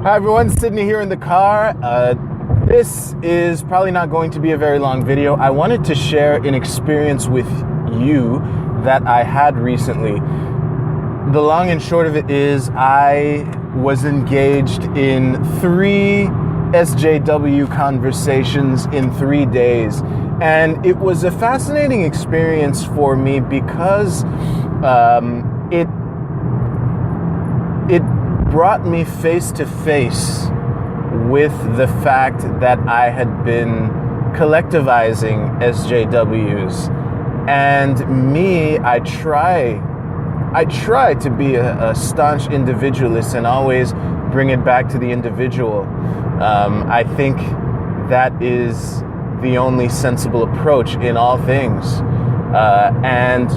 Hi everyone, Sydney here in the car. This is probably not going to be a very long video. I wanted to share an experience with you that I had recently. The long and short of it is I was engaged in 3 SJW conversations in 3 days. And it was a fascinating experience for me because it brought me face to face with the fact that I had been collectivizing SJWs. And I try to be a staunch individualist and always bring it back to the individual. I think that is the only sensible approach in all things. And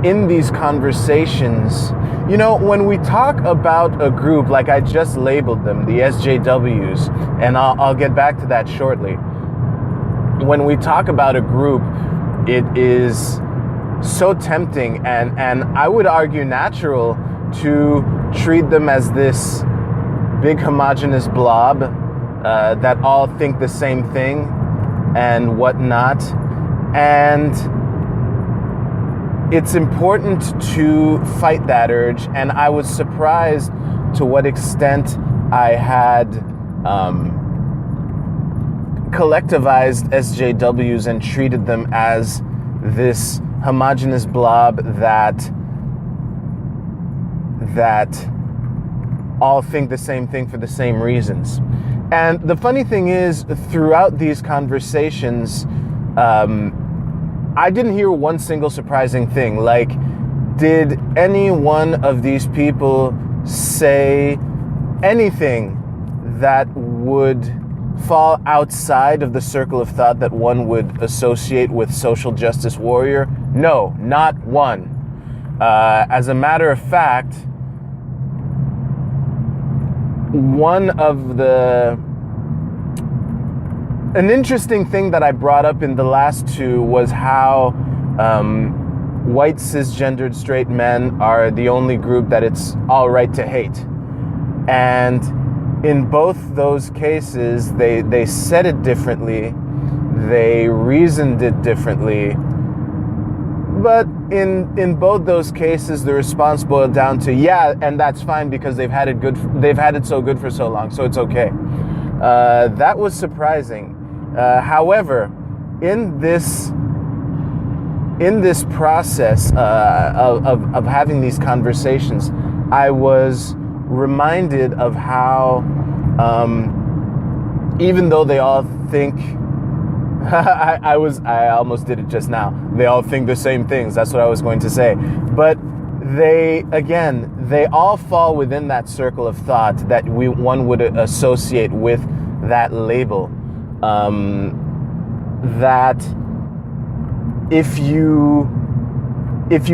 in these conversations, you know, when we talk about a group, like I just labeled them, the SJWs, and I'll get back to that shortly. When we talk about a group, it is so tempting and I would argue natural to treat them as this big homogeneous blob that all think the same thing and whatnot. And it's important to fight that urge, and I was surprised to what extent I had collectivized SJWs and treated them as this homogeneous blob that all think the same thing for the same reasons. And the funny thing is, throughout these conversations, I didn't hear one single surprising thing. Like, did any one of these people say anything that would fall outside of the circle of thought that one would associate with social justice warrior? No, not one. As a matter of fact, an interesting thing that I brought up in the last 2 was how white cisgendered straight men are the only group that it's all right to hate. And in both those cases, they said it differently, they reasoned it differently, but in both those cases, the response boiled down to, yeah, and that's fine because they've had it so good for so long, so it's okay. That was surprising. However, in this process of having these conversations, I was reminded of how, even though they all think, I almost did it just now. They all think the same things. That's what I was going to say. But they all fall within that circle of thought that one would associate with that label. That if you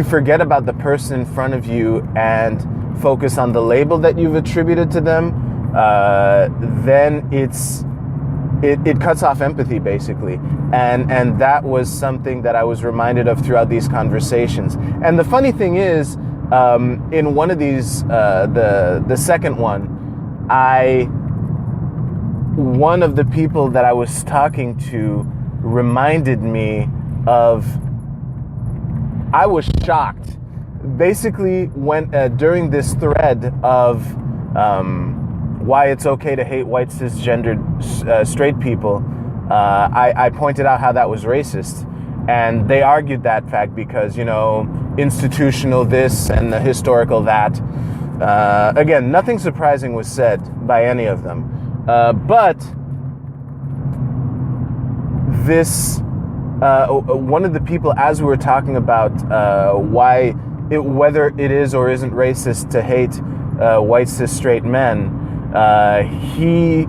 forget about the person in front of you and focus on the label that you've attributed to them, then it cuts off empathy, basically. And that was something that I was reminded of throughout these conversations. And the funny thing is, in one of these, the second one, one of the people that I was talking to reminded me of, I was shocked. Basically, when during this thread of why it's okay to hate white cisgendered straight people, I pointed out how that was racist. And they argued that fact because, you know, institutional this and the historical that. Again, nothing surprising was said by any of them. But this, one of the people, as we were talking about whether it is or isn't racist to hate white cis straight men, he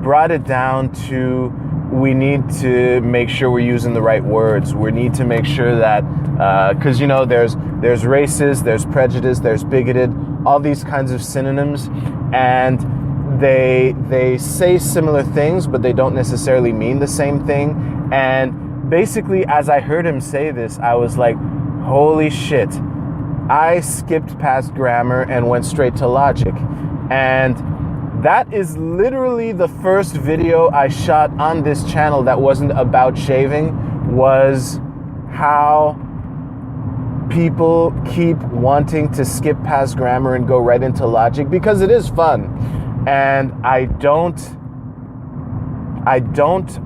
brought it down to, we need to make sure we're using the right words. We need to make sure that, because, you know, there's racist, there's prejudice, there's bigoted, all these kinds of synonyms, and they say similar things, but they don't necessarily mean the same thing. And basically, as I heard him say this, I was like, holy shit. I skipped past grammar and went straight to logic. And That is literally the first video I shot on this channel that wasn't about shaving, was how people keep wanting to skip past grammar and go right into logic, because it is fun. And I don't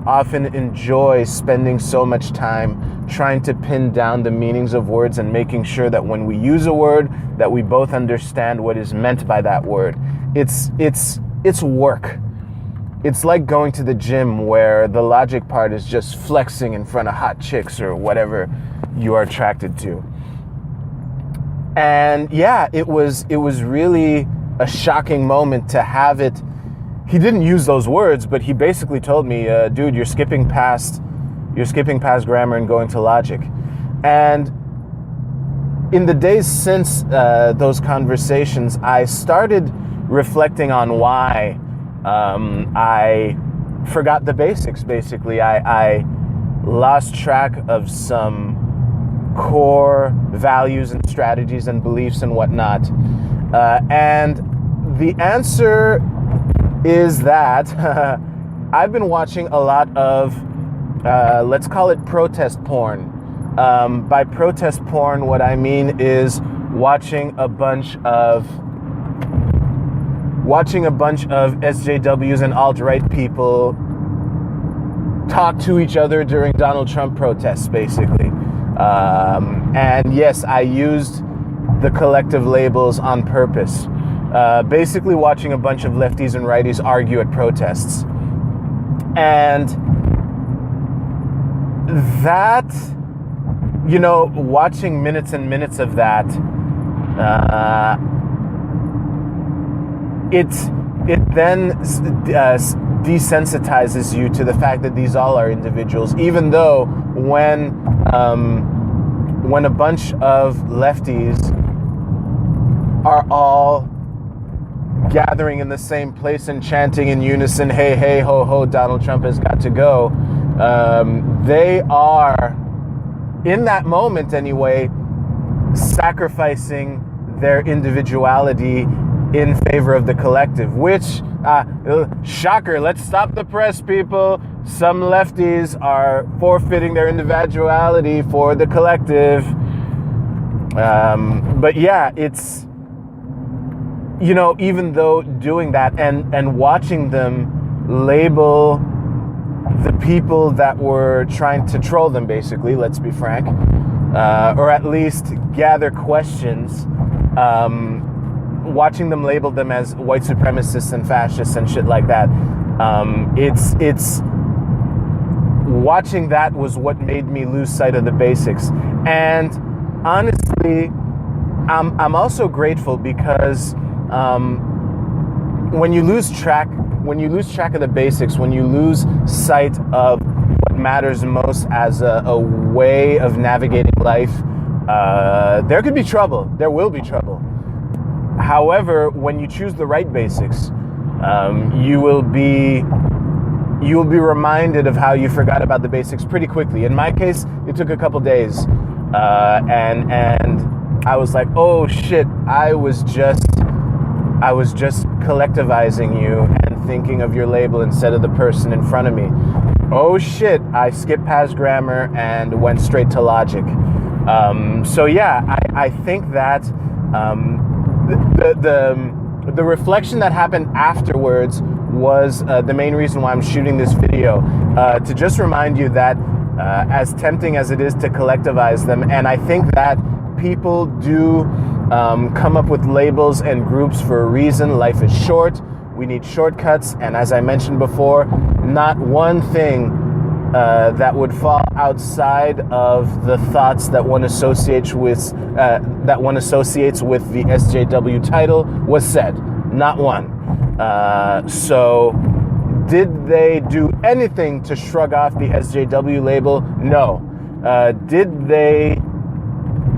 often enjoy spending so much time trying to pin down the meanings of words and making sure that when we use a word that we both understand what is meant by that word. It's work. It's like going to the gym where the logic part is just flexing in front of hot chicks or whatever you are attracted to. And yeah, it was really a shocking moment to have it. He didn't use those words, but he basically told me, dude, you're skipping past grammar and going to logic. And in the days since those conversations, I started reflecting on why I forgot the basics, basically. I lost track of some core values and strategies and beliefs and whatnot. And the answer is that I've been watching a lot of, let's call it protest porn. By protest porn, what I mean is watching a bunch of SJWs and alt-right people talk to each other during Donald Trump protests, basically. And yes, I used the collective labels on purpose. Basically watching a bunch of lefties and righties argue at protests. And that, watching minutes and minutes of that, it then desensitizes you to the fact that these all are individuals, even though when a bunch of lefties are all gathering in the same place and chanting in unison, hey, hey, ho, ho, Donald Trump has got to go, they are, in that moment anyway, sacrificing their individuality in favor of the collective, which, shocker, let's stop the press, people. Some lefties are forfeiting their individuality for the collective. But yeah, it's, even though doing that and watching them label the people that were trying to troll them, basically, let's be frank, or at least gather questions, watching them label them as white supremacists and fascists and shit like that, it's watching that was what made me lose sight of the basics. And honestly, I'm also grateful because when you lose track of the basics, when you lose sight of what matters most as a way of navigating life, there could be trouble. There will be trouble. However, when you choose the right basics, you will be reminded of how you forgot about the basics pretty quickly. In my case, it took a couple days, and I was like, oh shit, I was just collectivizing you and thinking of your label instead of the person in front of me. Oh shit, I skipped past grammar and went straight to logic. So yeah, I think that the reflection that happened afterwards was the main reason why I'm shooting this video, to just remind you that as tempting as it is to collectivize them, and I think that people do come up with labels and groups for a reason. Life is short. We need shortcuts. And as I mentioned before, not one thing that would fall outside of the thoughts that one associates with the SJW title was said. Not one. So did they do anything to shrug off the SJW label? No. Did they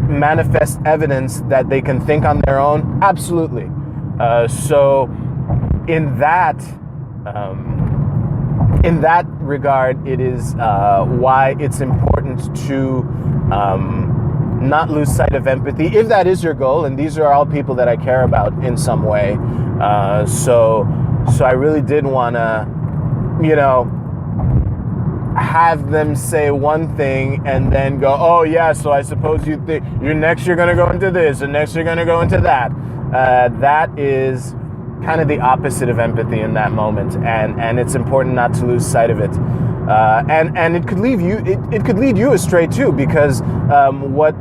manifest evidence that they can think on their own? Absolutely. So in that regard, it is why it's important to not lose sight of empathy, if that is your goal, and these are all people that I care about in some way. So So I really did want to, you know, have them say one thing and then go, oh yeah, so I suppose you think you're going to go into this, and next you're going to go into that. That is kind of the opposite of empathy in that moment, and it's important not to lose sight of it. And it could lead you astray too, because what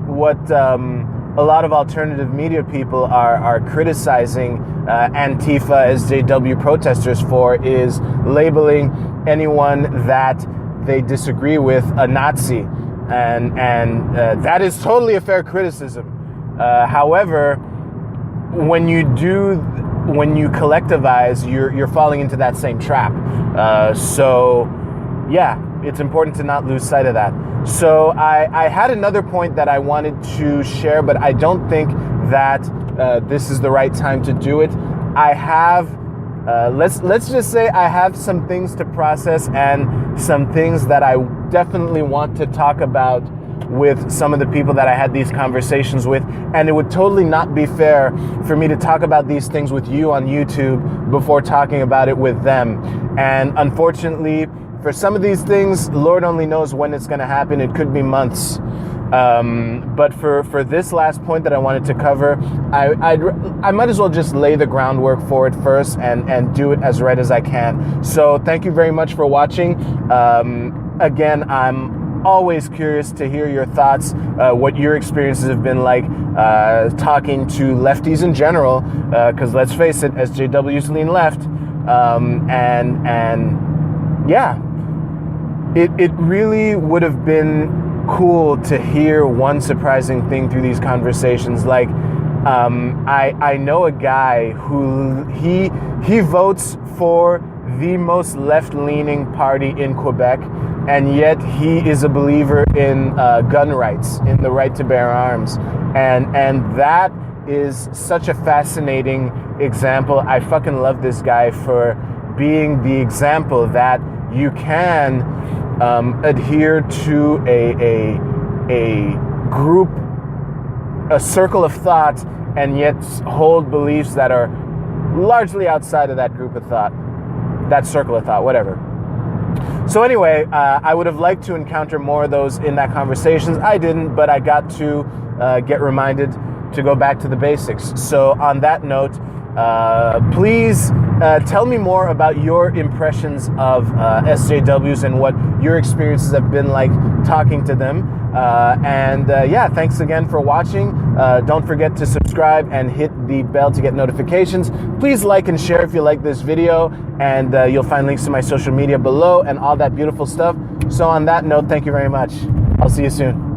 a lot of alternative media people are criticizing Antifa, SJW protesters for is labeling anyone that they disagree with a Nazi, and that is totally a fair criticism. However, when you collectivize, you're falling into that same trap. So yeah, it's important to not lose sight of that. So I had another point that I wanted to share, but I don't think that this is the right time to do it. I have let's just say I have some things to process and some things that I definitely want to talk about with some of the people that I had these conversations with, and it would totally not be fair for me to talk about these things with you on YouTube before talking about it with them. And unfortunately, for some of these things, Lord only knows when it's going to happen. It could be months. But for this last point that I wanted to cover, I might as well just lay the groundwork for it first and do it as right as I can. So thank you very much for watching. Again, I'm always curious to hear your thoughts, what your experiences have been like talking to lefties in general, because let's face it, SJWs lean left. And yeah, it really would have been cool to hear one surprising thing through these conversations. Like, I know a guy who he votes for the most left-leaning party in Quebec, and yet he is a believer in gun rights, in the right to bear arms, and that is such a fascinating example. I fucking love this guy for being the example that you can adhere to a group, a circle of thought, and yet hold beliefs that are largely outside of that group of thought, that circle of thought, whatever. So anyway, I would have liked to encounter more of those in that conversations. I didn't, but I got to get reminded to go back to the basics. So on that note, please tell me more about your impressions of SJWs and what your experiences have been like talking to them. Yeah, thanks again for watching. Don't forget to subscribe and hit the bell to get notifications. Please like and share if you like this video, and you'll find links to my social media below and all that beautiful stuff. So on that note, thank you very much. I'll see you soon.